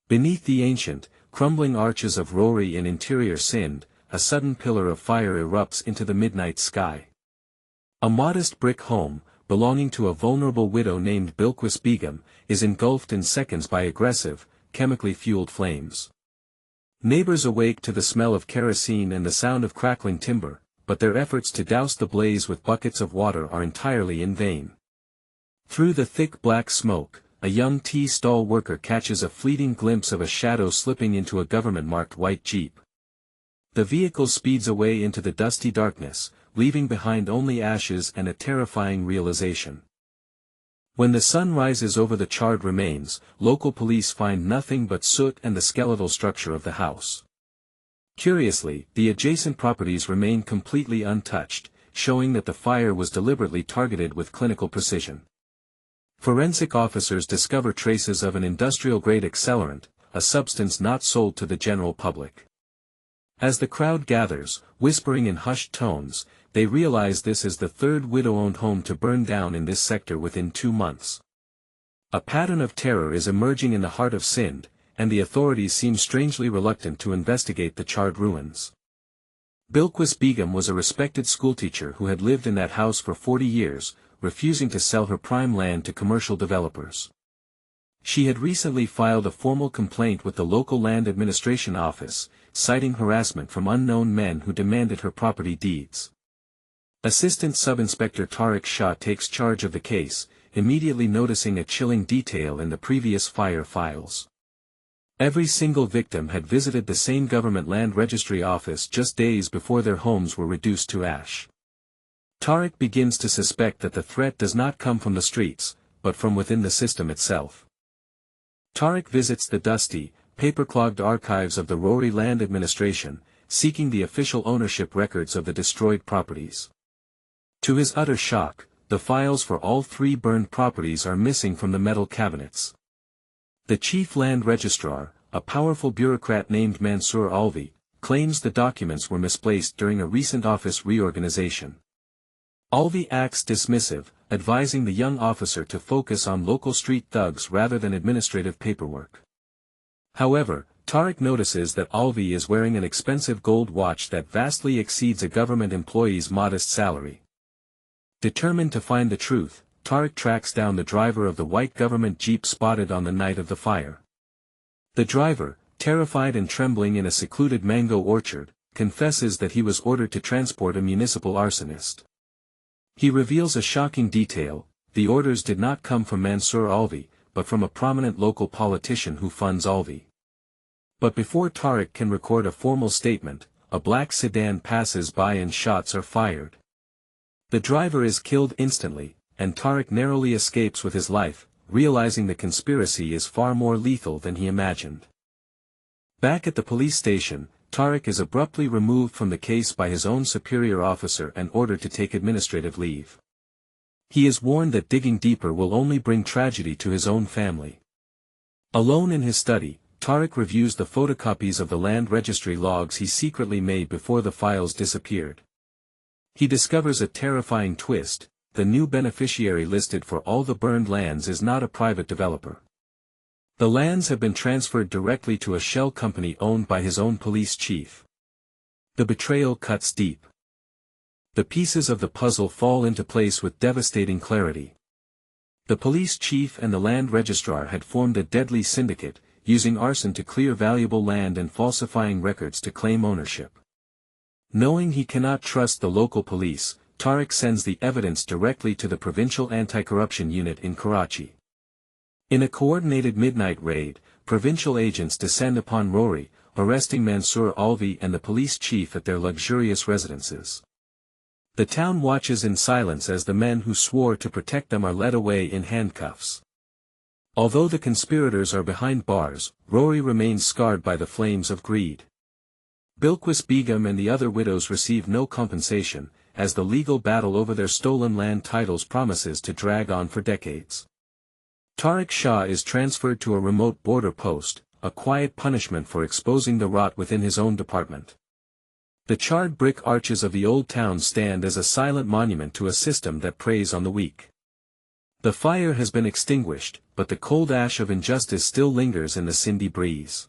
Beneath the ancient, crumbling arches of Rohri in interior Sindh, a sudden pillar of fire erupts into the midnight sky. A modest brick home, belonging to a vulnerable widow named Bilquis Begum, is engulfed in seconds by aggressive, chemically fueled flames. Neighbors awake to the smell of kerosene and the sound of crackling timber, but their efforts to douse the blaze with buckets of water are entirely in vain. Through the thick black smoke, a young tea stall worker catches a fleeting glimpse of a shadow slipping into a government-marked white jeep. The vehicle speeds away into the dusty darkness, leaving behind only ashes and a terrifying realization. When the sun rises over the charred remains, local police find nothing but soot and the skeletal structure of the house. Curiously, the adjacent properties remain completely untouched, showing that the fire was deliberately targeted with clinical precision. Forensic officers discover traces of an industrial-grade accelerant, a substance not sold to the general public. As the crowd gathers, whispering in hushed tones, they realize this is the third widow-owned home to burn down in this sector within 2 months. A pattern of terror is emerging in the heart of Sindh, and the authorities seem strangely reluctant to investigate the charred ruins. Bilquis Begum was a respected schoolteacher who had lived in that house for 40 years, refusing to sell her prime land to commercial developers. She had recently filed a formal complaint with the local land administration office, citing harassment from unknown men who demanded her property deeds. Assistant Sub-Inspector Tariq Shah takes charge of the case, immediately noticing a chilling detail in the previous fire files. Every single victim had visited the same government land registry office just days before their homes were reduced to ash. Tariq begins to suspect that the threat does not come from the streets, but from within the system itself. Tariq visits the dusty, paper-clogged archives of the Rohri Land Administration, seeking the official ownership records of the destroyed properties. To his utter shock, the files for all 3 burned properties are missing from the metal cabinets. The chief land registrar, a powerful bureaucrat named Mansour Alvi, claims the documents were misplaced during a recent office reorganization. Alvi acts dismissive, advising the young officer to focus on local street thugs rather than administrative paperwork. However, Tariq notices that Alvi is wearing an expensive gold watch that vastly exceeds a government employee's modest salary. Determined to find the truth, Tariq tracks down the driver of the white government jeep spotted on the night of the fire. The driver, terrified and trembling in a secluded mango orchard, confesses that he was ordered to transport a municipal arsonist. He reveals a shocking detail: the orders did not come from Mansour Alvi, but from a prominent local politician who funds Alvi. But before Tariq can record a formal statement, a black sedan passes by and shots are fired. The driver is killed instantly, and Tariq narrowly escapes with his life, realizing the conspiracy is far more lethal than he imagined. Back at the police station, Tariq is abruptly removed from the case by his own superior officer and ordered to take administrative leave. He is warned that digging deeper will only bring tragedy to his own family. Alone in his study, Tariq reviews the photocopies of the land registry logs he secretly made before the files disappeared. He discovers a terrifying twist: the new beneficiary listed for all the burned lands is not a private developer. The lands have been transferred directly to a shell company owned by his own police chief. The betrayal cuts deep. The pieces of the puzzle fall into place with devastating clarity. The police chief and the land registrar had formed a deadly syndicate, using arson to clear valuable land and falsifying records to claim ownership. Knowing he cannot trust the local police, Tariq sends the evidence directly to the provincial anti-corruption unit in Karachi. In a coordinated midnight raid, provincial agents descend upon Rohri, arresting Mansour Alvi and the police chief at their luxurious residences. The town watches in silence as the men who swore to protect them are led away in handcuffs. Although the conspirators are behind bars, Rohri remains scarred by the flames of greed. Bilquis Begum and the other widows receive no compensation, as the legal battle over their stolen land titles promises to drag on for decades. Tariq Shah is transferred to a remote border post, a quiet punishment for exposing the rot within his own department. The charred brick arches of the old town stand as a silent monument to a system that preys on the weak. The fire has been extinguished, but the cold ash of injustice still lingers in the Sindhi breeze.